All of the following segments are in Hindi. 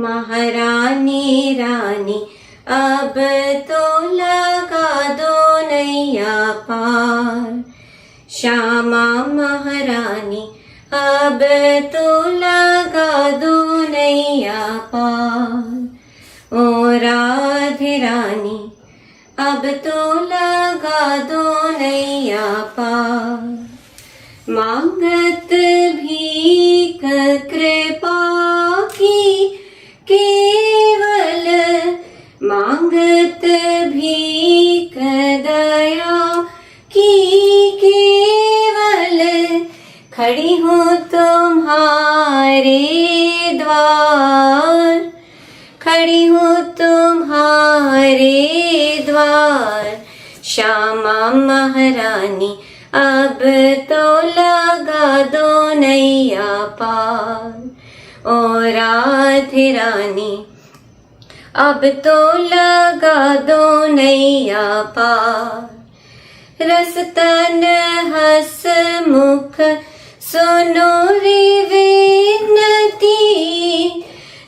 महारानी रानी अब तो लगा दो नैया पार। श्यामा महारानी अब तो लगा दो नैया पार। ओ राधे रानी अब तो लगा दो नैया पार। मांगत भीख कृपा की केवल, मांगत भीख दया की केवल। खड़ी हूँ तुम्हारे द्वार, खड़ी हूँ तुम्हारे द्वार। श्यामा महारानी अब तो लगा दो नैया पार। ओ राधे रानी अब तो लगा दो नैया पार। रसतन हस मुख सुनो रे विनती,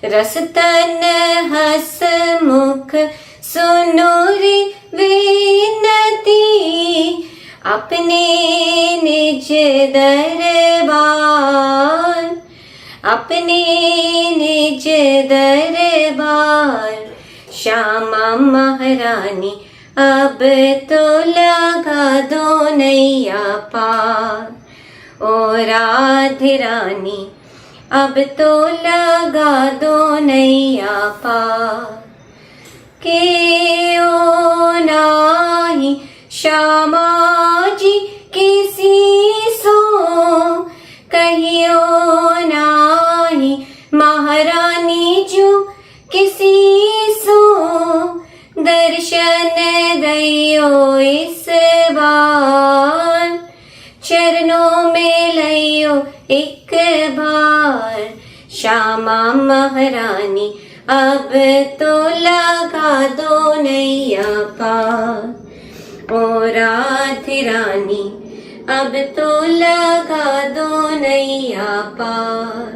रसतन हस मुख सुनो रे विनती। अपने निज दरबार, अपने निज दरबार। श्यामा महारानी अब तो लगा दो नैया पार। ओ राधे रानी अब तो लगा दो नैया पार। के ओ नाही श्यामा जी किसी सो, कहियो नाही महारानी जो किसी सो। दर्शन दइयो इस बार, चरणों में लइयो एक बार। श्यामा महारानी अब तो लगा दो नैया पार। ओ राधे रानी अब तो लगा दो नैया पार।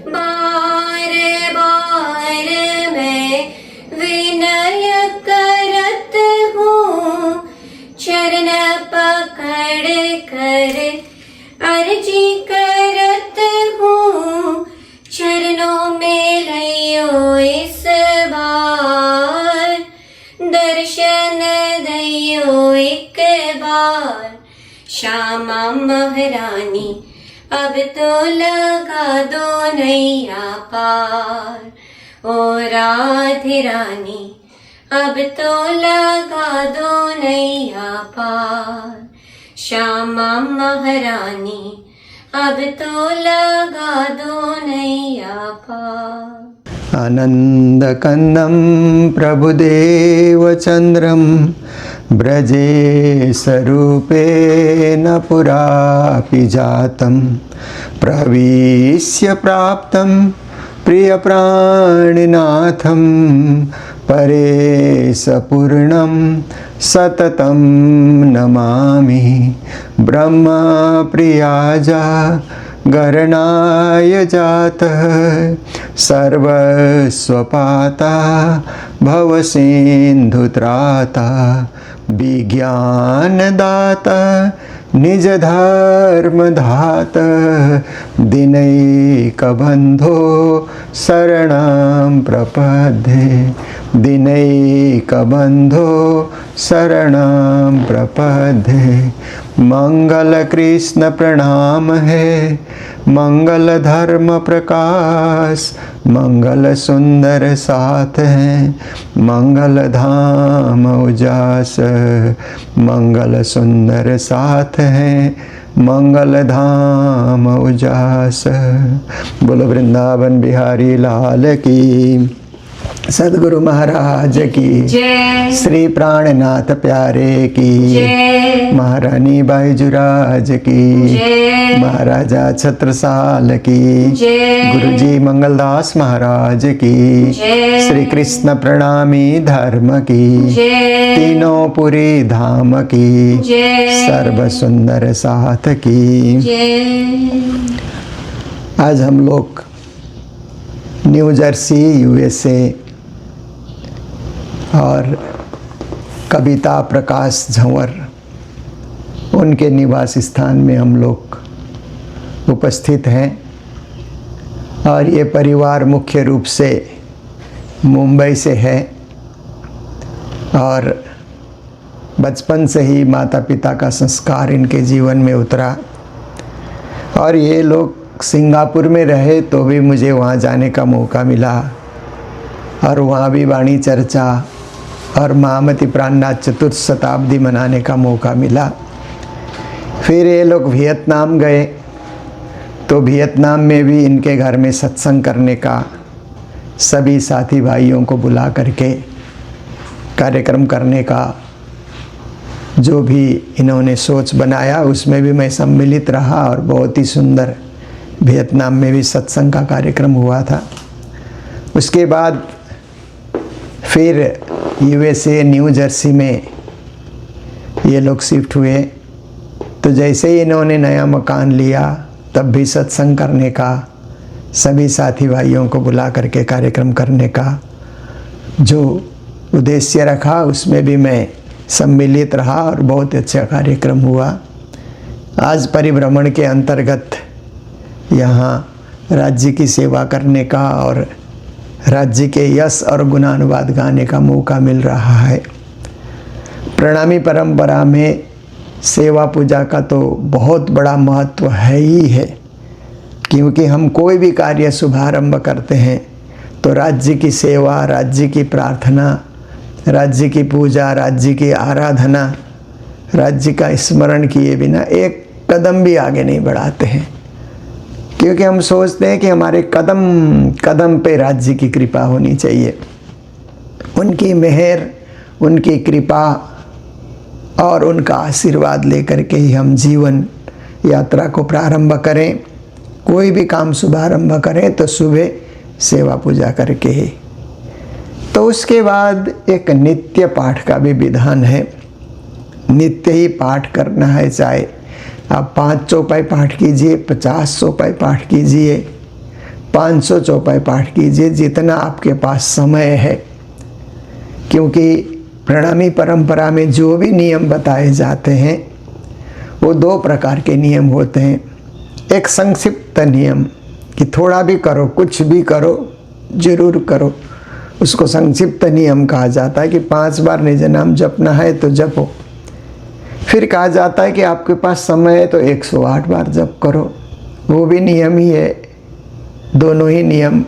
बार बार मैं विनय करत हूँ, चरण पकड़ कर अर्जी करत हूँ। चरणों में लइयो इस बार, दर्शन दइयो एक बार। श्यामा महारानी अब तो लगा दो नैया पार। ओ राधे रानी अब तो लगा दो नैया पार। श्यामा महारानी अब तो लगा दो नैया पार। आनन्दकन्दं प्रभुदेवचन्द्रं व्रजे स्वरूपेण पुरापि जातं। प्रविश्य प्राप्तं प्रियप्राणिनाथं परेशपूर्णं सततं नमामि। ब्रह्मप्रियाजा गरणाय जातः सर्वस्वपाता भवसिन्धुत्राता। विज्ञानदाता निज धर्मधाता, दिनैकबन्धो शरणं प्रपद्ये। दिनैकबन्धो शरणं प्रपद्ये। मंगल कृष्ण प्रणाम है, मंगल धर्म प्रकाश, मंगल सुंदर साथ है, मंगल धाम उजास। मंगल सुंदर साथ है, मंगल धाम उजास। बोलो वृंदावन बिहारी लाल की, सदगुरु महाराज की जय। श्री प्राणनाथ प्यारे की जय। महारानी बाईजुराज की जय। महाराजा छत्रसाल की जय। गुरुजी मंगलदास महाराज की जय। श्री कृष्ण प्रणामी धर्म की जय। तीनों पुरी धाम की जय। सर्व सुंदर साथ की जय। आज हम लोग न्यू जर्सी USA और कविता प्रकाश झंवर उनके निवास स्थान में हम लोग उपस्थित हैं। और ये परिवार मुख्य रूप से मुंबई से है और बचपन से ही माता पिता का संस्कार इनके जीवन में उतरा। और ये लोग सिंगापुर में रहे तो भी मुझे वहाँ जाने का मौका मिला और वहाँ भी वाणी चर्चा और महामती प्राणनाथ चतुर्थ शताब्दी मनाने का मौका मिला। फिर ये लोग वियतनाम गए तो वियतनाम में भी इनके घर में सत्संग करने का, सभी साथी भाइयों को बुला करके कार्यक्रम करने का जो भी इन्होंने सोच बनाया उसमें भी मैं सम्मिलित रहा और बहुत ही सुंदर वियतनाम में भी सत्संग का कार्यक्रम हुआ था। उसके बाद फिर USA न्यू जर्सी में ये लोग शिफ्ट हुए। तो जैसे ही इन्होंने नया मकान लिया तब भी सत्संग करने का, सभी साथी भाइयों को बुला करके कार्यक्रम करने का जो उद्देश्य रखा उसमें भी मैं सम्मिलित रहा और बहुत अच्छा कार्यक्रम हुआ। आज परिभ्रमण के अंतर्गत यहाँ राज्य की सेवा करने का और राज्य के यश और गुणानुवाद गाने का मौका मिल रहा है। प्रणामी परंपरा में सेवा पूजा का तो बहुत बड़ा महत्व है ही है, क्योंकि हम कोई भी कार्य शुभारंभ करते हैं तो राज्य की सेवा, राज्य की प्रार्थना, राज्य की पूजा, राज्य की आराधना, राज्य का स्मरण किए बिना एक कदम भी आगे नहीं बढ़ाते हैं। क्योंकि हम सोचते हैं कि हमारे कदम कदम पे राज्य की कृपा होनी चाहिए, उनकी मेहर, उनकी कृपा और उनका आशीर्वाद लेकर के ही हम जीवन यात्रा को प्रारंभ करें। कोई भी काम शुभारंभ करें तो सुबह सेवा पूजा करके ही। तो उसके बाद एक नित्य पाठ का भी विधान है। नित्य ही पाठ करना है, चाहे आप 5 चौपाई पाठ कीजिए, 50 चौपाई पाठ कीजिए, 500 चौपाई पाठ कीजिए, जितना आपके पास समय है। क्योंकि प्रणामी परंपरा में जो भी नियम बताए जाते हैं वो 2 प्रकार के नियम होते हैं। एक संक्षिप्त नियम कि थोड़ा भी करो, कुछ भी करो, जरूर करो, उसको संक्षिप्त नियम कहा जाता है कि 5 बार निज नाम जपना है तो जपो। फिर कहा जाता है कि आपके पास समय है तो 108 बार जप करो, वो भी नियम ही है। दोनों ही नियम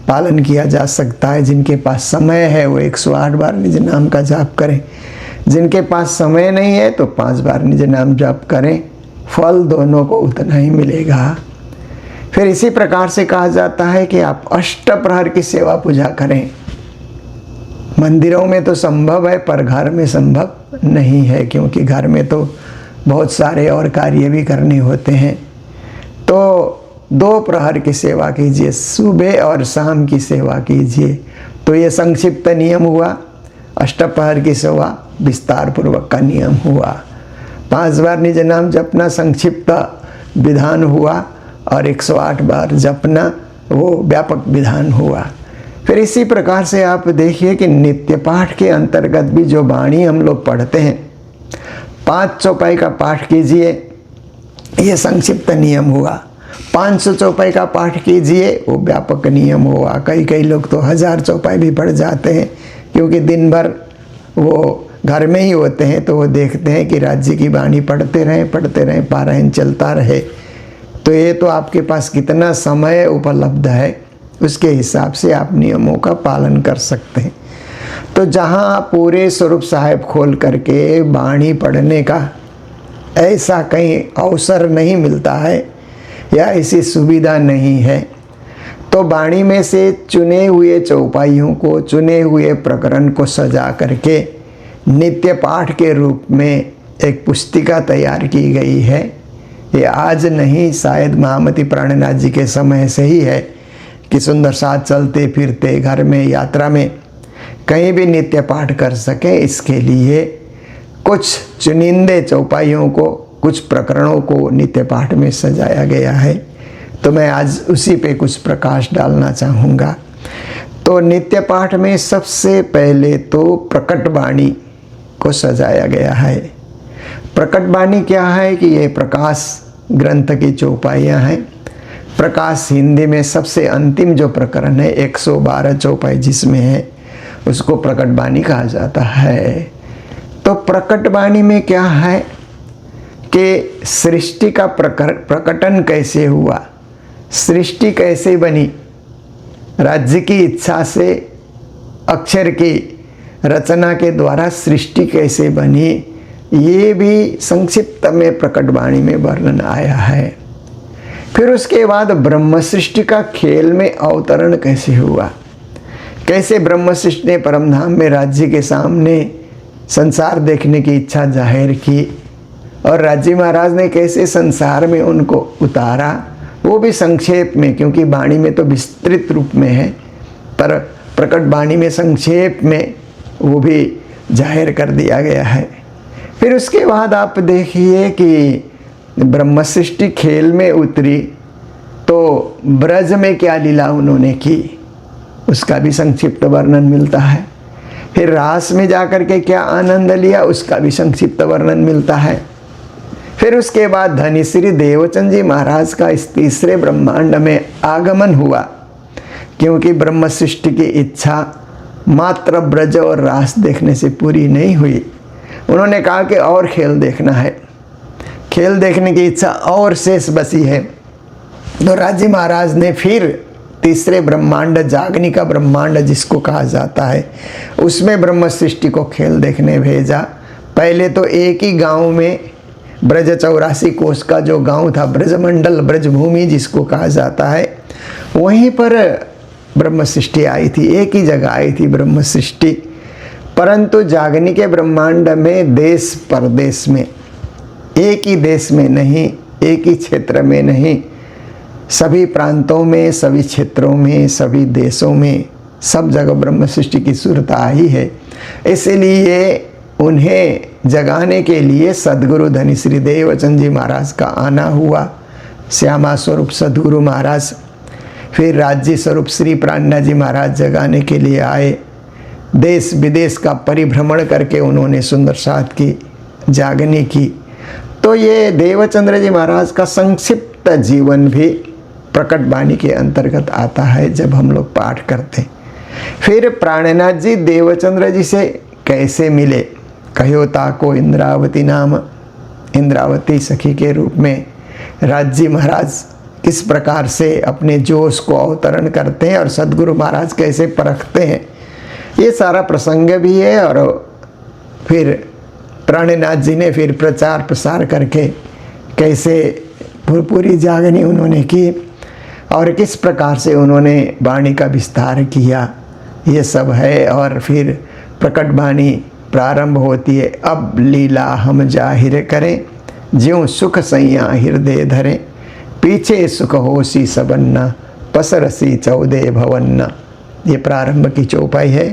पालन किया जा सकता है। जिनके पास समय है वो 108 बार निज नाम का जाप करें, जिनके पास समय नहीं है तो 5 बार निज नाम जाप करें, फल दोनों को उतना ही मिलेगा। फिर इसी प्रकार से कहा जाता है कि आप अष्टप्रहर की सेवा पूजा करें। मंदिरों में तो संभव है पर घर में संभव नहीं है, क्योंकि घर में तो बहुत सारे और कार्य भी करने होते हैं। तो 2 प्रहर की सेवा कीजिए, सुबह और शाम की सेवा कीजिए। तो ये संक्षिप्त नियम हुआ। अष्टप्रहर की सेवा विस्तार पूर्वक का नियम हुआ। 5 बार निज नाम जपना संक्षिप्त विधान हुआ और 108 बार जपना वो व्यापक विधान हुआ। फिर इसी प्रकार से आप देखिए कि नित्य पाठ के अंतर्गत भी जो वाणी हम लोग पढ़ते हैं, 5 चौपाई का पाठ कीजिए, ये संक्षिप्त नियम हुआ। 500 चौपाई का पाठ कीजिए, वो व्यापक नियम हुआ। कई लोग तो 1000 चौपाई भी पढ़ जाते हैं, क्योंकि दिन भर वो घर में ही होते हैं तो वो देखते हैं कि राज्य की वाणी पढ़ते रहें, पारायण चलता रहे। तो ये तो आपके पास कितना समय उपलब्ध है, उसके हिसाब से आप नियमों का पालन कर सकते हैं। तो जहाँ पूरे स्वरूप साहिब खोल करके वाणी पढ़ने का ऐसा कहीं अवसर नहीं मिलता है या ऐसी सुविधा नहीं है, तो वाणी में से चुने हुए चौपाइयों को, चुने हुए प्रकरण को सजा करके नित्य पाठ के रूप में एक पुस्तिका तैयार की गई है। ये आज नहीं, शायद महामती प्राणनाथ जी के समय से ही है कि सुंदर साथ चलते फिरते घर में, यात्रा में कहीं भी नित्य पाठ कर सके। इसके लिए कुछ चुनिंदे चौपाइयों को, कुछ प्रकरणों को नित्य पाठ में सजाया गया है। तो मैं आज उसी पे कुछ प्रकाश डालना चाहूँगा। तो नित्य पाठ में सबसे पहले तो प्रकट वाणी को सजाया गया है। प्रकट वाणी क्या है कि ये प्रकाश ग्रंथ की चौपाइयाँ हैं। प्रकाश हिंदी में सबसे अंतिम जो प्रकरण है 112 चौपाई जिसमें है उसको प्रकट वाणी कहा जाता है। तो प्रकट वाणी में क्या है कि सृष्टि का प्रकटन कैसे हुआ, सृष्टि कैसे बनी, राज्य की इच्छा से अक्षर की रचना के द्वारा सृष्टि कैसे बनी, ये भी संक्षिप्त में प्रकट वाणी में वर्णन आया है। फिर उसके बाद ब्रह्म सृष्टि का खेल में अवतरण कैसे हुआ, कैसे ब्रह्म सृष्टि ने परमधाम में राज्य के सामने संसार देखने की इच्छा जाहिर की और राज्य महाराज ने कैसे संसार में उनको उतारा, वो भी संक्षेप में, क्योंकि वाणी में तो विस्तृत रूप में है पर प्रकट वाणी में संक्षेप में वो भी जाहिर कर दिया गया है। फिर उसके बाद आप देखिए कि ब्रह्म सृष्टि खेल में उतरी तो ब्रज में क्या लीला उन्होंने की उसका भी संक्षिप्त वर्णन मिलता है। फिर रास में जाकर के क्या आनंद लिया उसका भी संक्षिप्त वर्णन मिलता है। फिर उसके बाद धनी श्री देवचंद जी महाराज का इस तीसरे ब्रह्मांड में आगमन हुआ, क्योंकि ब्रह्म सृष्टि की इच्छा मात्र ब्रज और रास देखने से पूरी नहीं हुई। उन्होंने कहा कि और खेल देखना है, खेल देखने की इच्छा और शेष बची है। तो राज्य महाराज ने फिर तीसरे ब्रह्मांड जागनिका ब्रह्मांड जिसको कहा जाता है उसमें ब्रह्म सृष्टि को खेल देखने भेजा। पहले तो एक ही गांव में ब्रज 84 कोस का जो गांव था ब्रजमंडल ब्रजभूमि जिसको कहा जाता है, वहीं पर ब्रह्म सृष्टि आई थी, एक ही जगह आई थी ब्रह्म सृष्टि। परंतु जागनिके ब्रह्मांड में देश परदेश में, एक ही देश में नहीं, एक ही क्षेत्र में नहीं, सभी प्रांतों में, सभी क्षेत्रों में, सभी देशों में, सब जगह ब्रह्म सृष्टि की सूरत आई है। इसलिए उन्हें जगाने के लिए सद्गुरु धनी श्री देवचंद जी महाराज का आना हुआ। श्यामा स्वरूप सद्गुरु महाराज, फिर राज्य स्वरूप श्री प्राणनाथ जी महाराज जगाने के लिए आए। देश विदेश का परिभ्रमण करके उन्होंने सुंदर साथ की जागने की। तो ये देवचंद्र जी महाराज का संक्षिप्त जीवन भी प्रकट वाणी के अंतर्गत आता है जब हम लोग पाठ करते। फिर प्राणनाथ जी देवचंद्र जी से कैसे मिले, कहो ताको इंद्रावती नाम, इंद्रावती सखी के रूप में राज्य महाराज किस प्रकार से अपने जोश को अवतरण करते हैं और सद्गुरु महाराज कैसे परखते हैं, ये सारा प्रसंग भी है। और फिर प्राणनाथ जी ने फिर प्रचार प्रसार करके कैसे पूरी जागनी उन्होंने की और किस प्रकार से उन्होंने वाणी का विस्तार किया, ये सब है। और फिर प्रकट वाणी प्रारंभ होती है, अब लीला हम जाहिर करें, ज्यों सुख सैया हृदय धरें, पीछे सुख होसी सबन्ना, पसरसी 14 भवन्ना। ये प्रारंभ की चौपाई है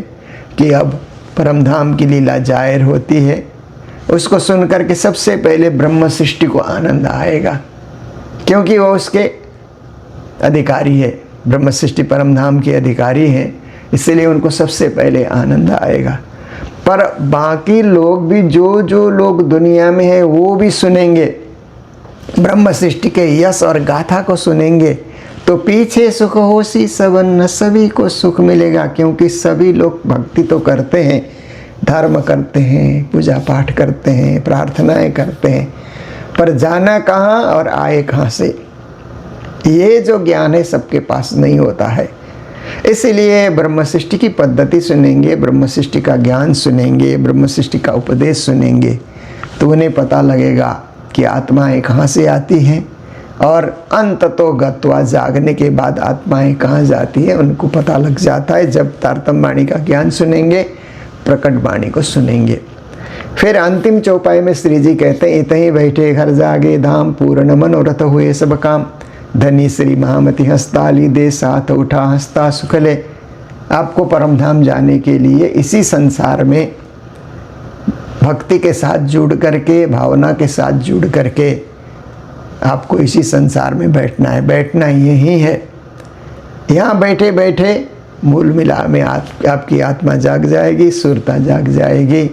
कि अब परमधाम की लीला जाहिर होती है। उसको सुनकर के सबसे पहले ब्रह्म सृष्टि को आनंद आएगा, क्योंकि वो उसके अधिकारी है, ब्रह्म सृष्टि परमधाम के अधिकारी हैं, इसलिए उनको सबसे पहले आनंद आएगा। पर बाकी लोग भी जो लोग दुनिया में हैं वो भी सुनेंगे, ब्रह्म सृष्टि के यश और गाथा को सुनेंगे, तो पीछे सुख होसी सबन, सभी को सुख मिलेगा। क्योंकि सभी लोग भक्ति तो करते हैं, धर्म करते हैं, पूजा पाठ करते हैं, प्रार्थनाएं करते हैं, पर जाना कहाँ और आए कहाँ से, ये जो ज्ञान है सबके पास नहीं होता है। इसलिए ब्रह्म सृष्टि की पद्धति सुनेंगे, ब्रह्म सृष्टि का ज्ञान सुनेंगे, ब्रह्म सृष्टि का उपदेश सुनेंगे, तो उन्हें पता लगेगा कि आत्माएं कहाँ से आती हैं और अंत तो गत्वा जागने के बाद आत्माएं कहाँ जाती हैं उनको पता लग जाता है जब तारतम वाणी का ज्ञान सुनेंगे, प्रकट वाणी को सुनेंगे। फिर अंतिम चौपाई में श्री जी कहते हैं, इतहीं बैठे घर जागे धाम, पूर्ण मनोरथ हुए सब काम, धनी श्री महामति हस्ताली दे साथ उठा हंसता सुखले। आपको परमधाम जाने के लिए इसी संसार में भक्ति के साथ जुड़ करके, भावना के साथ जुड़ करके आपको इसी संसार में बैठना है, बैठना यही है। यहाँ बैठे बैठे मूल मिला में आपकी आत्मा जाग जाएगी, सुरता जाग जाएगी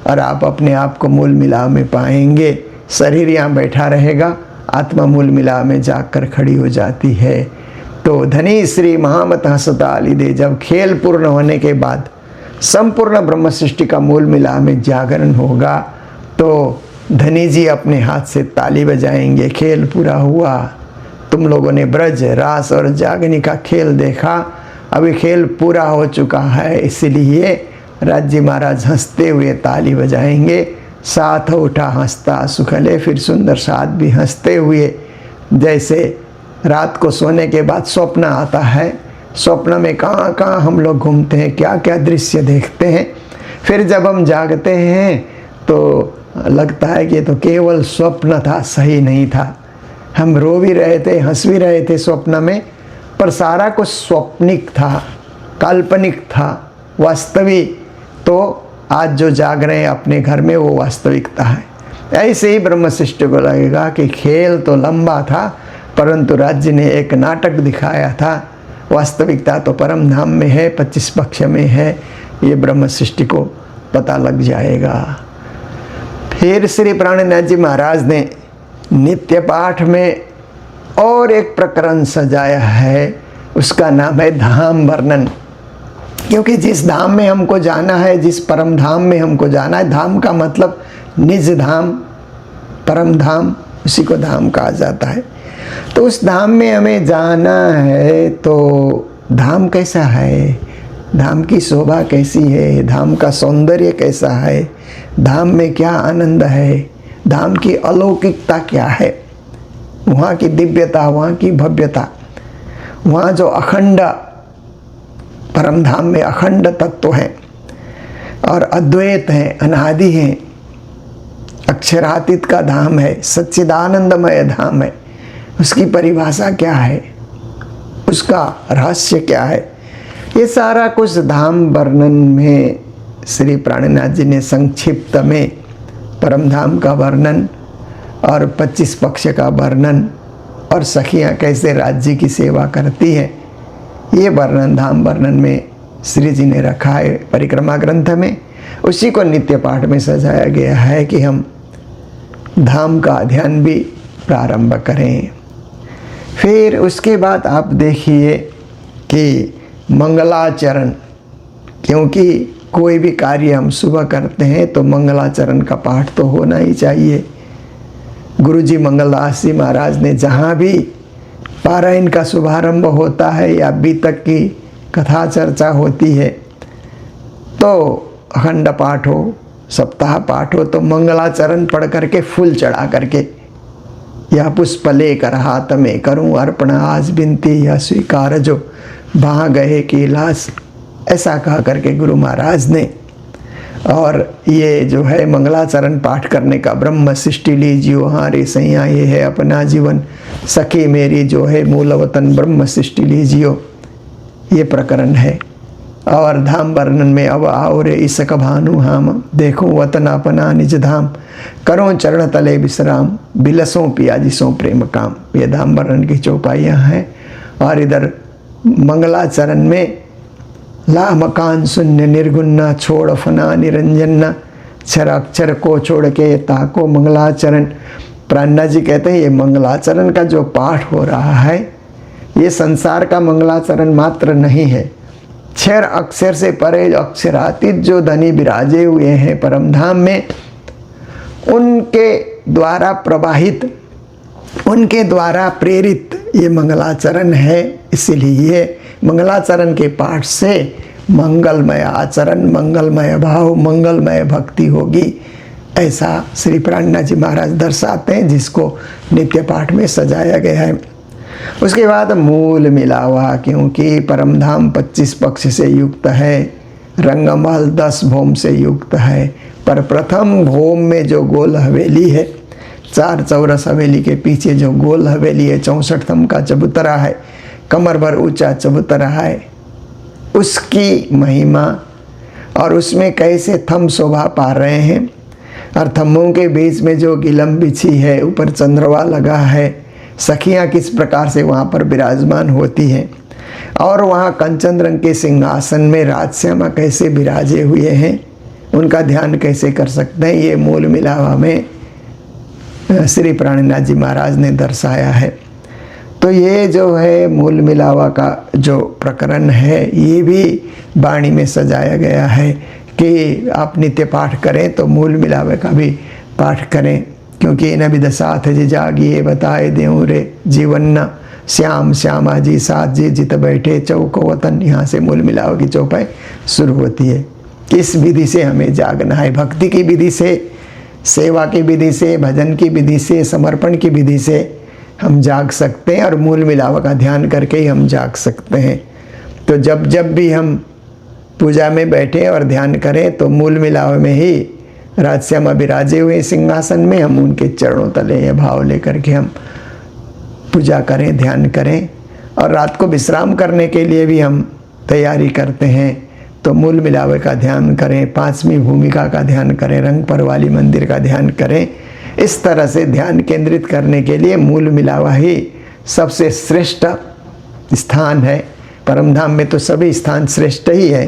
और आप अपने आप को मूल मिलाव में पाएंगे। शरीर यहाँ बैठा रहेगा, आत्मा मूल मिलाव में जाग कर खड़ी हो जाती है। तो धनी श्री महामत हसता लिदे, जब खेल पूर्ण होने के बाद संपूर्ण ब्रह्म सृष्टि का मूल मिलाव में जागरण होगा तो धनी जी अपने हाथ से ताली बजाएंगे, खेल पूरा हुआ। तुम लोगों ने ब्रज रास और जागनी का खेल देखा, अभी खेल पूरा हो चुका है, इसलिए राज्य महाराज हंसते हुए ताली बजाएंगे। साथ उठा हंसता सुखले, फिर सुंदर साथ भी हंसते हुए। जैसे रात को सोने के बाद स्वप्न आता है, स्वप्न में कहाँ कहाँ हम लोग घूमते हैं, क्या क्या दृश्य देखते हैं। फिर जब हम जागते हैं तो लगता है कि ये तो केवल स्वप्न था, सही नहीं था। हम रो भी रहे थे, हंस भी रहे थे स्वप्न में, पर सारा कुछ स्वप्निक था, काल्पनिक था। वास्तविक तो आज जो जाग रहे हैं अपने घर में वो वास्तविकता है। ऐसे ही ब्रह्म सृष्टि को लगेगा कि खेल तो लंबा था, परंतु राज्य ने एक नाटक दिखाया था। वास्तविकता तो परम धाम में है, 25 पक्ष में है, ये ब्रह्म सृष्टि को पता लग जाएगा। फिर श्री प्राणनाथ जी महाराज ने नित्य पाठ में और एक प्रकरण सजाया है, उसका नाम है धाम वर्णन। क्योंकि जिस धाम में हमको जाना है, जिस परम धाम में हमको जाना है, धाम का मतलब निज धाम, परम धाम, उसी को धाम कहा जाता है। तो उस धाम में हमें जाना है तो धाम कैसा है, धाम की शोभा कैसी है, धाम का सौंदर्य कैसा है, धाम में क्या आनंद है, धाम की अलौकिकता क्या है, वहाँ की दिव्यता, वहाँ की भव्यता, वहाँ जो अखंड, परम धाम में अखंड तत्व है और अद्वैत है, अनादि है, अक्षरातीत का धाम है, सच्चिदानंदमय धाम है। उसकी परिभाषा क्या है, उसका रहस्य क्या है, ये सारा कुछ धाम वर्णन में श्री प्राणनाथ जी ने संक्षिप्त में परम धाम का वर्णन और 25 पक्ष का वर्णन और सखियाँ कैसे राज्य की सेवा करती हैं, ये वर्णन धाम वर्णन में श्री जी ने रखा है परिक्रमा ग्रंथ में। उसी को नित्य पाठ में सजाया गया है कि हम धाम का अध्ययन भी प्रारंभ करें। फिर उसके बाद आप देखिए कि मंगलाचरण, क्योंकि कोई भी कार्य हम सुबह करते हैं तो मंगलाचरण का पाठ तो होना ही चाहिए। गुरुजी मंगलदास जी महाराज ने जहाँ भी पारायण का शुभारंभ होता है या अभी तक की कथा चर्चा होती है तो अखंड पाठ हो, सप्ताह पाठ हो, तो मंगलाचरण पढ़ करके फूल चढ़ा करके या पुष्प लेकर हाथ में करूं अर्पण आज बिनती या स्वीकार जो वहाँ गए कैलाश, ऐसा कहा करके गुरु महाराज ने। और ये जो है मंगलाचरण पाठ करने का ब्रह्म सृष्टि लीजियो हारे सैया ये है अपना जीवन, सखी मेरी जो है मूल वतन ब्रह्म सृष्टि लीजियो, ये प्रकरण है। और धाम वर्णन में अब आओ रे इसक भानु हम देखो वतन अपना निज धाम, करो चरण तले विश्राम, बिलसों पिया जिसों प्रेम काम, ये धाम वर्णन की चौपाइयाँ हैं। और इधर मंगलाचरण में ला मकान शून्य निर्गुण छोड़ फना निरंजन, क्षर अक्षर को छोड़ के ताको मंगलाचरण। प्राणनाथ जी कहते हैं ये मंगलाचरण का जो पाठ हो रहा है ये संसार का मंगलाचरण मात्र नहीं है, क्षर अक्षर से परे अक्षरातीत जो धनी विराजे हुए हैं परम धाम में, उनके द्वारा प्रवाहित, उनके द्वारा प्रेरित ये मंगलाचरण है। इसीलिए मंगलाचरण के पाठ से मंगलमय आचरण, मंगलमय भाव, मंगलमय भक्ति होगी, ऐसा श्री प्राणनाथ जी महाराज दर्शाते हैं, जिसको नित्य पाठ में सजाया गया है। उसके बाद मूल मिलावा, क्योंकि परमधाम 25 पक्ष से युक्त है, रंगमहल 10 भोम से युक्त है, पर प्रथम भोम में जो गोल हवेली है, 4 चौरस हवेली के पीछे जो गोल हवेली है, 64 थम का चबूतरा है, कमर भर ऊंचा चबूतरा है, उसकी महिमा और उसमें कैसे थम शोभा पा रहे हैं। और थम्बों के बीच में जो गिलम बिछी है, ऊपर चंद्रवा लगा है, सखियाँ किस प्रकार से वहाँ पर विराजमान होती हैं, और वहाँ कंचन रंग के सिंहासन में राजश्यामा कैसे विराजे हुए हैं, उनका ध्यान कैसे कर सकते हैं, ये मूल मिलावा में श्री प्राणनाथ जी महाराज ने दर्शाया है। तो ये जो है मूल मिलावा का जो प्रकरण है, ये भी वाणी में सजाया गया है कि आप नित्य पाठ करें तो मूल मिलावे का भी पाठ करें, क्योंकि इन विदसाथ जी जागिए बताए देऊँ रे जीवन न श्याम श्यामा जी साथ जी जित बैठे चौको वतन, यहाँ से मूल मिलावे की चौपाई शुरू होती है। किस विधि से हमें जागना है? भक्ति की विधि से, सेवा की विधि से, भजन की विधि से, समर्पण की विधि से हम जाग सकते हैं, और मूल मिलावा का ध्यान करके ही हम जाग सकते हैं। तो जब जब भी हम पूजा में बैठे और ध्यान करें तो मूल मिलावे में ही राजश्यामा विराजे हुए सिंहासन में हम उनके चरणों तले ये भाव लेकर के हम पूजा करें, ध्यान करें। और रात को विश्राम करने के लिए भी हम तैयारी करते हैं तो मूल मिलावे का ध्यान करें, पांचवी भूमिका का ध्यान करें, रंग परवाली मंदिर का ध्यान करें। इस तरह से ध्यान केंद्रित करने के लिए मूल मिलावा ही सबसे श्रेष्ठ स्थान है। परमधाम में तो सभी स्थान श्रेष्ठ ही है,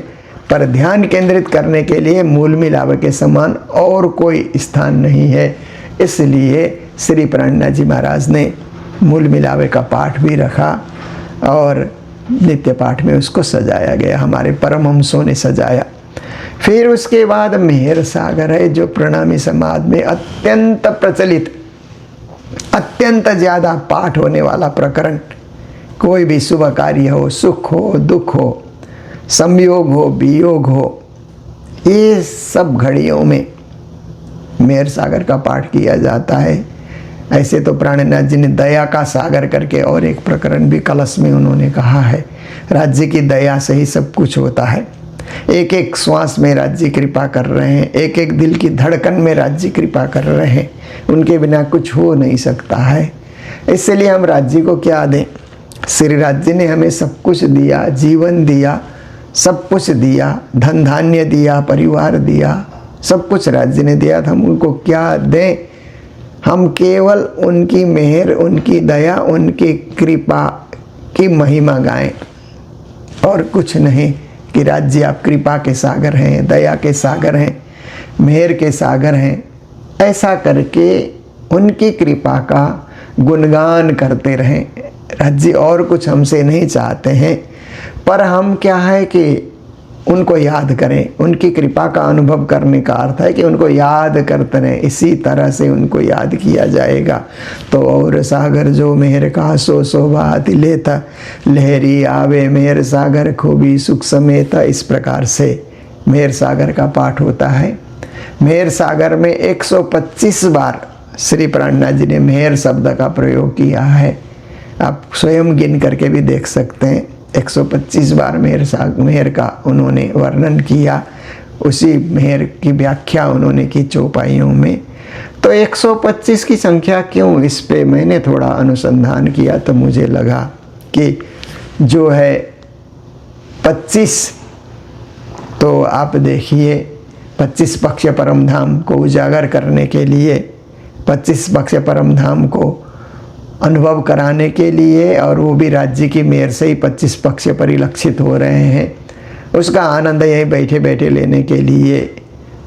पर ध्यान केंद्रित करने के लिए मूल मिलावे के समान और कोई स्थान नहीं है। इसलिए श्री प्राणनाथ जी महाराज ने मूल मिलावे का पाठ भी रखा और नित्य पाठ में उसको सजाया गया, हमारे परमहंसों ने सजाया। फिर उसके बाद मेहर सागर है, जो प्रणामी समाज में अत्यंत प्रचलित, अत्यंत ज़्यादा पाठ होने वाला प्रकरण। कोई भी शुभ कार्य हो, सुख हो, दुख हो, संयोग हो, वियोग हो, ये सब घड़ियों में मेहर सागर का पाठ किया जाता है। ऐसे तो प्राणनाथ जी ने दया का सागर करके और एक प्रकरण भी कलश में उन्होंने कहा है। राज्य की दया से ही सब कुछ होता है। एक एक श्वास में राज्य कृपा कर रहे हैं, एक एक दिल की धड़कन में राज्य कृपा कर रहे हैं, उनके बिना कुछ हो नहीं सकता है। इसलिए हम राज्य को क्या दें? श्री राज्य ने हमें सब कुछ दिया, जीवन दिया, सब कुछ दिया, धन धान्य दिया, परिवार दिया, सब कुछ राज्य ने दिया। तो हम उनको क्या दें? हम केवल उनकी मेहर, उनकी दया, उनकी कृपा की महिमा गाएं और कुछ नहीं। कि राज्य आप कृपा के सागर हैं, दया के सागर हैं, मेहर के सागर हैं। ऐसा करके उनकी कृपा का गुणगान करते रहें। राज्य और कुछ हमसे नहीं चाहते हैं, पर हम क्या है कि उनको याद करें। उनकी कृपा का अनुभव करने का अर्थ है कि उनको याद करते रहें। इसी तरह से उनको याद किया जाएगा। तो और सागर जो मेहर का सो शोभाति लेता, लहरी आवे मेहर सागर खूबी सुख समेता। इस प्रकार से मेहर सागर का पाठ होता है। मेहर सागर में 125 बार श्री प्राणनाथ जी ने मेहर शब्द का प्रयोग किया है। आप स्वयं गिन करके भी देख सकते हैं। 125 बार मेहर का उन्होंने वर्णन किया, उसी मेहर की व्याख्या उन्होंने की चौपाइयों में। तो 125 की संख्या क्यों? इस पे मैंने थोड़ा अनुसंधान किया तो मुझे लगा कि जो है 25, तो आप देखिए 25 पक्ष परमधाम को उजागर करने के लिए, 25 पक्ष परमधाम को अनुभव कराने के लिए, और वो भी राज्य की मेहर से ही 25 पक्ष परिलक्षित हो रहे हैं। उसका आनंद यही बैठे बैठे लेने के लिए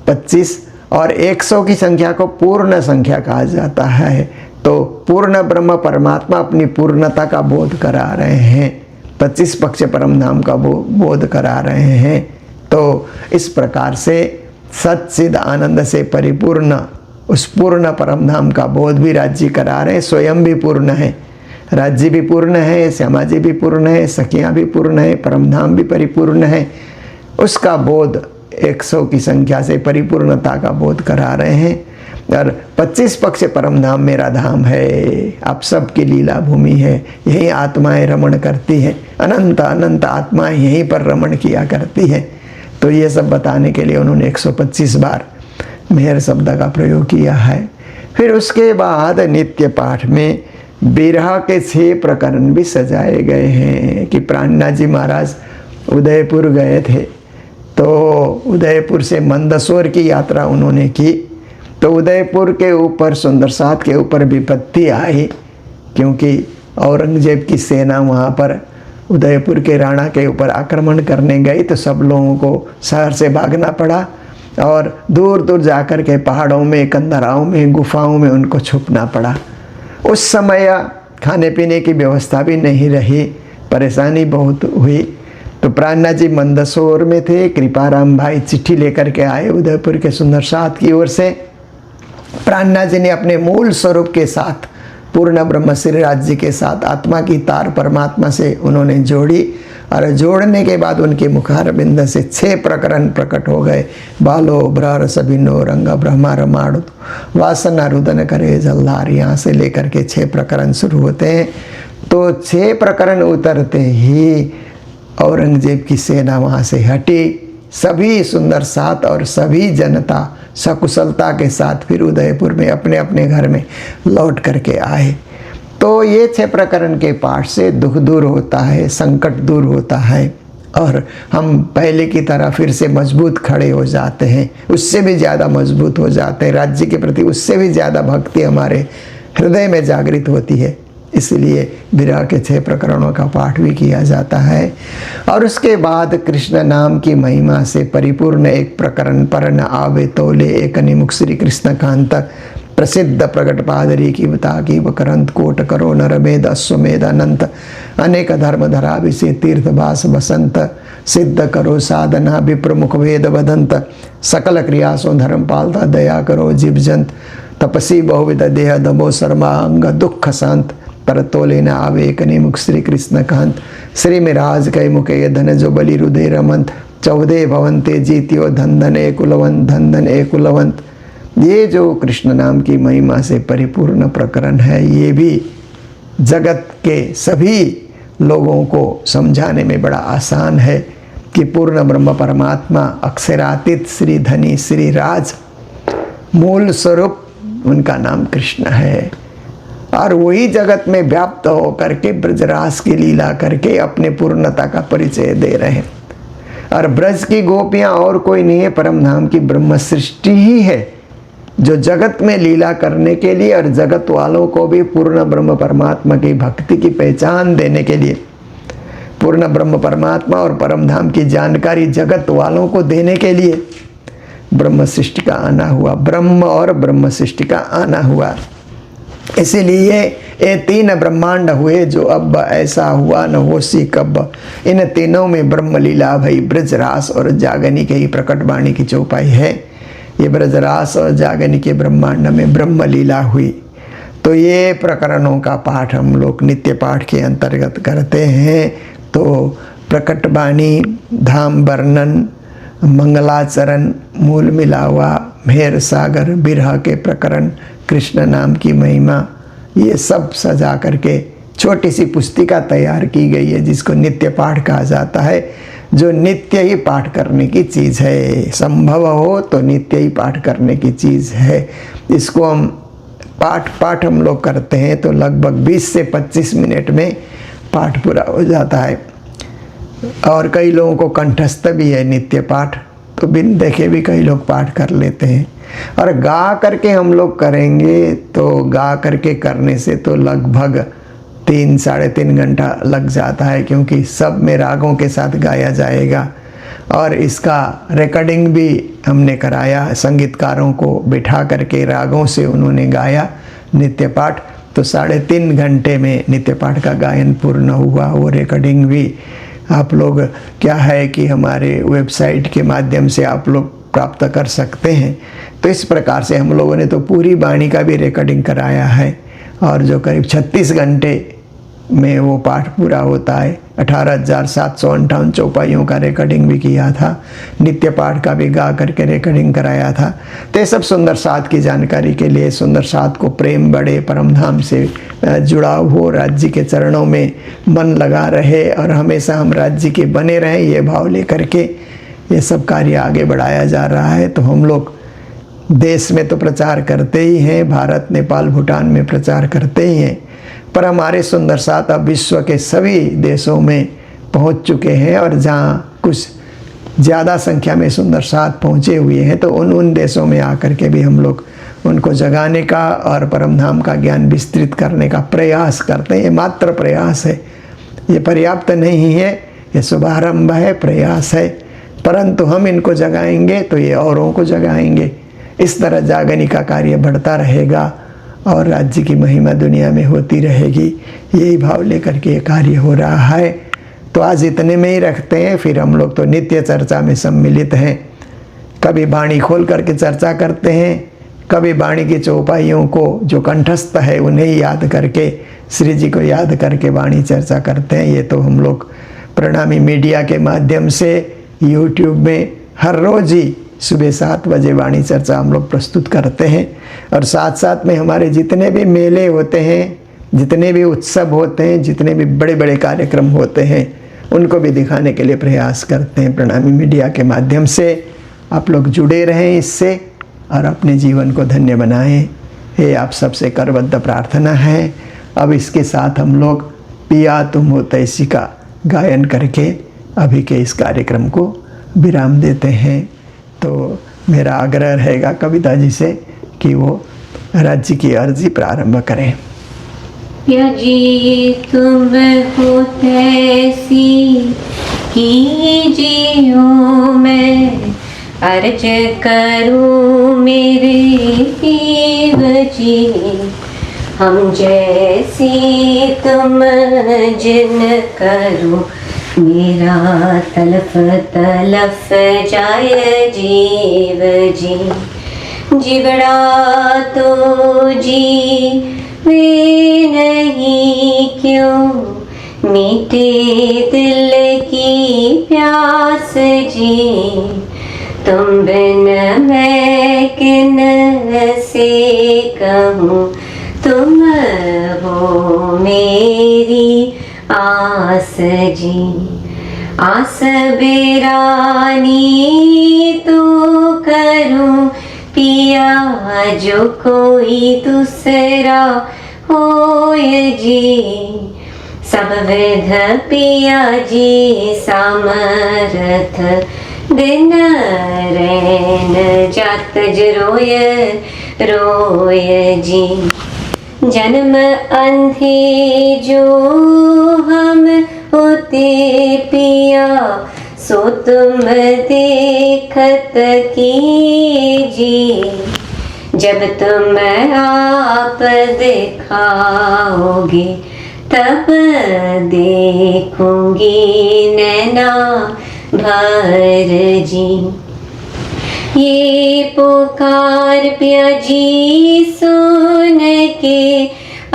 25 और 100 की संख्या को पूर्ण संख्या कहा जाता है। तो पूर्ण ब्रह्म परमात्मा अपनी पूर्णता का बोध करा रहे हैं, 25 पक्ष परमधाम का बोध करा रहे हैं। तो इस प्रकार से सच्चिद आनंद से परिपूर्ण उस पूर्ण परमधाम का बोध भी राज्य करा रहे हैं। स्वयं भी पूर्ण है, राज्य भी पूर्ण है, श्यामा जी भी पूर्ण है, सखियाँ भी पूर्ण है, परमधाम भी परिपूर्ण है। उसका बोध 100 की संख्या से परिपूर्णता का बोध करा रहे हैं। और 25 पक्ष परमधाम मेरा धाम है, आप सबकी लीला भूमि है, यही आत्माएं रमण करती हैं, अनंत अनंत आत्माएं यहीं पर रमण किया करती हैं। तो ये सब बताने के लिए उन्होंने 125 बार मेहर शब्द का प्रयोग किया है। फिर उसके बाद नित्य पाठ में बिरहा के 6 प्रकरण भी सजाए गए हैं। कि प्राणनाथ जी महाराज उदयपुर गए थे, तो उदयपुर से मंदसौर की यात्रा उन्होंने की। तो उदयपुर के ऊपर, सुंदरसात के ऊपर विपत्ति आई, क्योंकि औरंगजेब की सेना वहाँ पर उदयपुर के राणा के ऊपर आक्रमण करने गई, तो सब लोगों को शहर से भागना पड़ा और दूर दूर जाकर के पहाड़ों में, कंदराओं में, गुफाओं में उनको छुपना पड़ा। उस समय खाने पीने की व्यवस्था भी नहीं रही, परेशानी बहुत हुई। तो प्राणनाथ जी मंदसौर में थे, कृपाराम भाई चिट्ठी लेकर के आए उदयपुर के सुंदरसात की ओर से। प्राणनाथ जी ने अपने मूल स्वरूप के साथ, पूर्ण ब्रह्म श्री राज्य के साथ आत्मा की तार परमात्मा से उन्होंने जोड़ी, और जोड़ने के बाद उनके मुखारबिंद से 6 प्रकरण प्रकट हो गए। बालो ब्रर सबिनो रंग ब्रह्मा रमाणु वासना रुदन करे जलधार, यहाँ से लेकर के 6 प्रकरण शुरू होते हैं। तो 6 प्रकरण उतरते ही औरंगजेब की सेना वहाँ से हटी। सभी सुंदरसात और सभी जनता सकुशलता के साथ फिर उदयपुर में अपने अपने घर में लौट करके आए। तो ये 6 प्रकरण के पाठ से दुख दूर होता है, संकट दूर होता है, और हम पहले की तरह फिर से मजबूत खड़े हो जाते हैं, उससे भी ज़्यादा मजबूत हो जाते हैं, राज्य के प्रति उससे भी ज़्यादा भक्ति हमारे हृदय में जागृत होती है। इसलिए विरह के 6 प्रकरणों का पाठ भी किया जाता है। और उसके बाद कृष्ण नाम की महिमा से परिपूर्ण एक प्रकरण, पर न आवे तोले एक निमुख श्री कृष्ण कांत, प्रसिद्ध प्रकट पादरी की बता की बकरंत, कोट करो नरमेद अश्वमेध अनंत, अनेक धर्म धरा विषय तीर्थवास बसंत, सिद्ध करो साधना विप्रमुख वेद बदंत, सकल क्रियासो धर्म पालता दया करो जीव जंत, तपसी बहुविध देह दमो शर्मा अंग दुख शांत, पर तोले न आवे एक निमुख श्री कृष्ण कांत, श्री मिराज कई मुखे धन जो बलि रुदे रमंत, 14 भवंते जीत्यो धन धन ए कुलवंत, धन धन ए कुलवंत। ये जो कृष्ण नाम की महिमा से परिपूर्ण प्रकरण है, ये भी जगत के सभी लोगों को समझाने में बड़ा आसान है कि पूर्ण ब्रह्म परमात्मा, अक्षरातीत, श्री धनी, श्री राज, मूल स्वरूप उनका नाम कृष्ण है, और वही जगत में व्याप्त हो करके ब्रजरास की लीला करके अपने पूर्णता का परिचय दे रहे हैं। और ब्रज की गोपियाँ और कोई नहीं है, परम धाम की ब्रह्म सृष्टि ही है, जो जगत में लीला करने के लिए और जगत वालों को भी पूर्ण ब्रह्म परमात्मा की भक्ति की पहचान देने के लिए, पूर्ण ब्रह्म परमात्मा और परम धाम की जानकारी जगत वालों को देने के लिए ब्रह्म सृष्टि का आना हुआ, ब्रह्म और ब्रह्म सृष्टि का आना हुआ। इसीलिए ये 3 ब्रह्मांड हुए, जो अब ऐसा हुआ न होसी कब। इन तीनों में ब्रह्म लीला भई, ब्रजरास और जागनी के ही प्रकट वाणी की चौपाई है। ये ब्रजरास और जागनी के ब्रह्मांड में ब्रह्म लीला हुई। तो ये प्रकरणों का पाठ हम लोग नित्य पाठ के अंतर्गत करते हैं। तो प्रकट वाणी, धाम वर्णन, मंगलाचरण, मूल मिलावा, मेहर सागर, बिरह के प्रकरण, कृष्ण नाम की महिमा, ये सब सजा करके छोटी सी पुस्तिका तैयार की गई है, जिसको नित्य पाठ कहा जाता है, जो नित्य ही पाठ करने की चीज़ है। संभव हो तो नित्य ही पाठ करने की चीज़ है। इसको हम पाठ हम लोग करते हैं तो लगभग 20 से 25 मिनट में पाठ पूरा हो जाता है। और कई लोगों को कंठस्थ भी है नित्य पाठ, तो बिन देखे भी कई लोग पाठ कर लेते हैं। और गा करके हम लोग करेंगे तो गा करके करने से तो लगभग 3-3.5 घंटा लग जाता है, क्योंकि सब में रागों के साथ गाया जाएगा। और इसका रिकॉर्डिंग भी हमने कराया, संगीतकारों को बिठा करके रागों से उन्होंने गाया नित्य पाठ। तो 3.5 घंटे में नित्य पाठ का गायन पूर्ण हुआ। वो रिकॉर्डिंग भी आप लोग क्या है कि हमारे वेबसाइट के माध्यम से आप लोग प्राप्त कर सकते हैं। तो इस प्रकार से हम लोगों ने तो पूरी वाणी का भी रिकॉर्डिंग कराया है, और जो करीब 36 घंटे में वो पाठ पूरा होता है। 18,758 चौपाइयों का रिकॉर्डिंग भी किया था, नित्य पाठ का भी गा करके रिकॉर्डिंग कराया था। तो ये सब सुंदर साथ की जानकारी के लिए, सुंदर साथ को प्रेम बढ़े, परमधाम से जुड़ाव हो, राज्य के चरणों में मन लगा रहे और हमेशा हम राज्य के बने रहें, ये भाव लेकर के ये सब कार्य आगे बढ़ाया जा रहा है। तो हम लोग देश में तो प्रचार करते ही हैं, भारत, नेपाल, भूटान में प्रचार करते ही हैं, पर हमारे सुंदर साथ अब विश्व के सभी देशों में पहुंच चुके हैं। और जहाँ कुछ ज़्यादा संख्या में सुंदर साथ पहुँचे हुए हैं, तो उन देशों में आकर के भी हम लोग उनको जगाने का और परम धाम का ज्ञान विस्तृत करने का प्रयास करते हैं। ये मात्र प्रयास है, ये पर्याप्त नहीं है, ये शुभारंभ है, प्रयास है। परंतु हम इनको जगाएंगे तो ये औरों को जगाएंगे। इस तरह जागने का कार्य बढ़ता रहेगा और राज्य की महिमा दुनिया में होती रहेगी। यही भाव लेकर के ये कार्य हो रहा है। तो आज इतने में ही रखते हैं, फिर हम लोग तो नित्य चर्चा में सम्मिलित हैं। कभी वाणी खोल करके चर्चा करते हैं, कभी वाणी की चौपाइयों को जो कंठस्थ है उन्हें याद करके, श्री जी को याद करके वाणी चर्चा करते हैं। ये तो हम लोग प्रणामी मीडिया के माध्यम से यूट्यूब में हर रोज़ ही सुबह 7 बजे वाणी चर्चा हम लोग प्रस्तुत करते हैं। और साथ साथ में हमारे जितने भी मेले होते हैं, जितने भी उत्सव होते हैं, जितने भी बड़े बड़े कार्यक्रम होते हैं, उनको भी दिखाने के लिए प्रयास करते हैं प्रणामी मीडिया के माध्यम से। आप लोग जुड़े रहें इससे और अपने जीवन को धन्य बनाएं, ये आप सबसे करबद्ध प्रार्थना है। अब इसके साथ हम लोग पिया तुम हो तैसी का गायन करके अभी के इस कार्यक्रम को विराम देते हैं। तो मेरा आग्रह रहेगा कविता जी से कि वो राज्य की अर्जी प्रारंभ करें। पिया जी तुम हो तैसी कीजियो, मैं अर्ज करूं मेरे देव जी। हम जैसी तुम जिन करो, मेरा तलफ तलफ जाय जीव जी। जिगड़ा तो जी वे नहीं क्यों, मीठे दिल की प्यास जी। तुम बिन मैं किन से कहूँ, तुम हो मेरी आस जी। आस बेरानी तो करूं पिया, जो कोई दूसरा होय जी। सब विध पिया जी सामर्थ, दिन रैन जात रोय रोय जी। जन्म अंधे जो हम होते पिया, सो तुम देखत कीजिए। जब तुम आप दिखाओगे, तब देखूंगी नैना भर जी। ये पुकार पिया जी सुन के,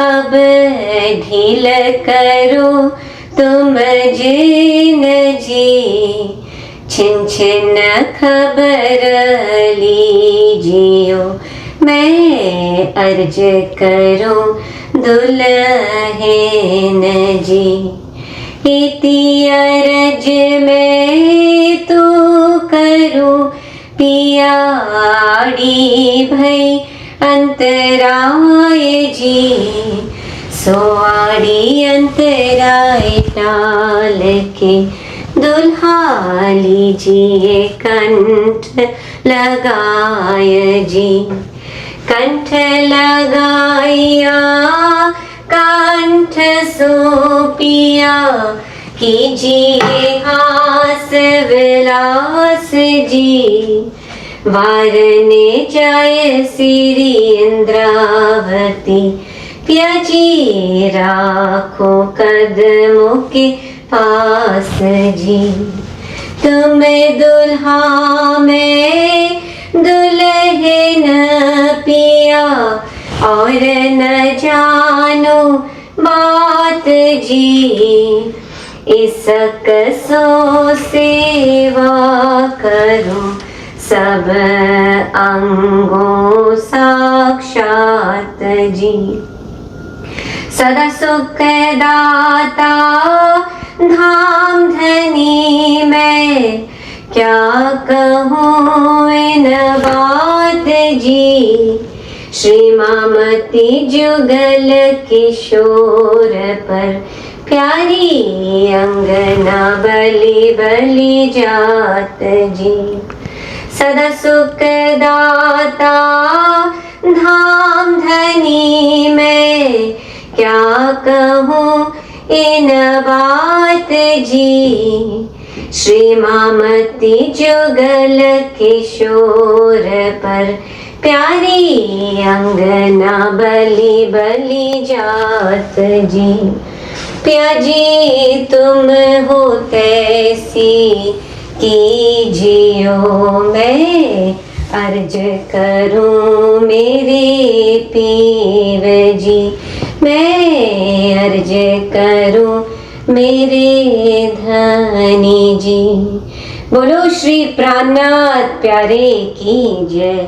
अब ढील करो तुम जिन जी। छिन छिन खबर लीजियो, मैं अर्ज करूं दुल्हन जी। इति अर्ज मैं तो करूं पिया, आड़ी भई अंतराय जी। सो आड़ी अंतराय टाल के, दुल्हा लीजिए कंठ लगाय जी। कंठ लगाया कंठ सो पिया, कीजिए हास विलास जी। वारने जाय श्री इंद्रावती, पिया जी राखो कदमों के पास जी। तुम दुल्हा में दुल्हन पिया, और न जानो बात जी। इसक सो सेवा करूं, सब अंगों साक्षात जी। सदा सुख दाता धाम धनी, मैं क्या कहूँ इन बात जी। श्री मामती जुगल किशोर पर, प्यारी अंगना बलि बलि जात जी। सदा सुख दाता धाम धनी मैं क्या कहूँ इन बात जी। श्री मामती जुगल किशोर पर प्यारी अंगना बलि बलि जात जी। प्याजी तुम हो कैसी कीजियो मैं अर्ज करूं मेरे पीर जी। मैं अर्ज करूं मेरे धनी जी। बोलो श्री प्राणनाथ प्यारे की जय।